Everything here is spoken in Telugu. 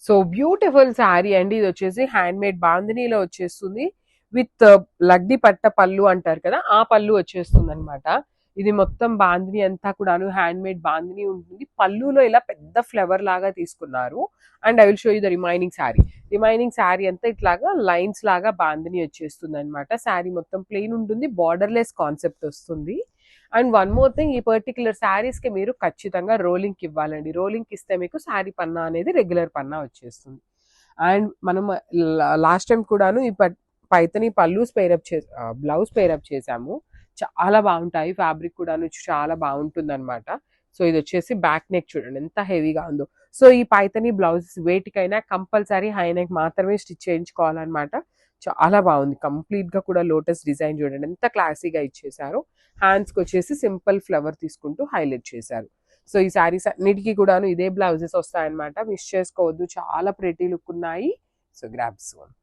సో బ్యూటిఫుల్ శారీ అండి. ఇది వచ్చేసి హ్యాండ్ మేడ్ బాందినీలో వచ్చేస్తుంది విత్ లగ్డి పట్ట పళ్ళు అంటారు కదా, ఆ పళ్ళు వచ్చేస్తుంది అనమాట. ఇది మొత్తం బాందిని అంతా కూడాను హ్యాండ్ మేడ్ బాందిని ఉంటుంది. పళ్ళులో ఇలా పెద్ద ఫ్లవర్ లాగా తీసుకున్నారు. And I will show you the remaining sari అంతా ఇట్లాగా లైన్స్ లాగా బాందిని వచ్చేస్తుంది అనమాట. శారీ మొత్తం ప్లెయిన్ ఉంటుంది, బార్డర్లెస్ కాన్సెప్ట్ వస్తుంది. అండ్ వన్ మోర్ థింగ్, ఈ పర్టికులర్ శారీస్ కి మీరు ఖచ్చితంగా రోలింగ్ ఇవ్వాలండి. రోలింగ్ ఇస్తే మీకు శారీ పన్నా అనేది రెగ్యులర్ పన్నా వచ్చేస్తుంది. అండ్ మనం లాస్ట్ టైం కూడాను ఈ పైతని పల్లూస్ బ్లౌజ్ పేరప్ చేసాము. చాలా బాగుంటాయి, ఫ్యాబ్రిక్ కూడాను చాలా బాగుంటుంది అనమాట. సో ఇది వచ్చేసి బ్యాక్ నెక్ చూడండి ఎంత హెవీగా ఉందో. సో ఈ పైతని బ్లౌజ్ వేటికైనా కంపల్సరీ హై నెక్ మాత్రమే స్టిచ్ చేయించుకోవాలన్నమాట. చాలా బాగుంది, కంప్లీట్ గా కూడా లోటస్ డిజైన్ చూడండి ఎంత క్లాసీగా ఇచ్చేసారు. హ్యాండ్స్ కి వచ్చేసి సింపుల్ ఫ్లవర్ తీసుకుంటూ హైలైట్ చేశారు. సో ఈ శారీస్ అన్నిటికీ కూడాను ఇదే బ్లౌజెస్ వస్తాయన్నమాట, మిస్ చేసుకోవద్దు, చాలా ప్రెటీ లుక్ ఉన్నాయి. So grabs one.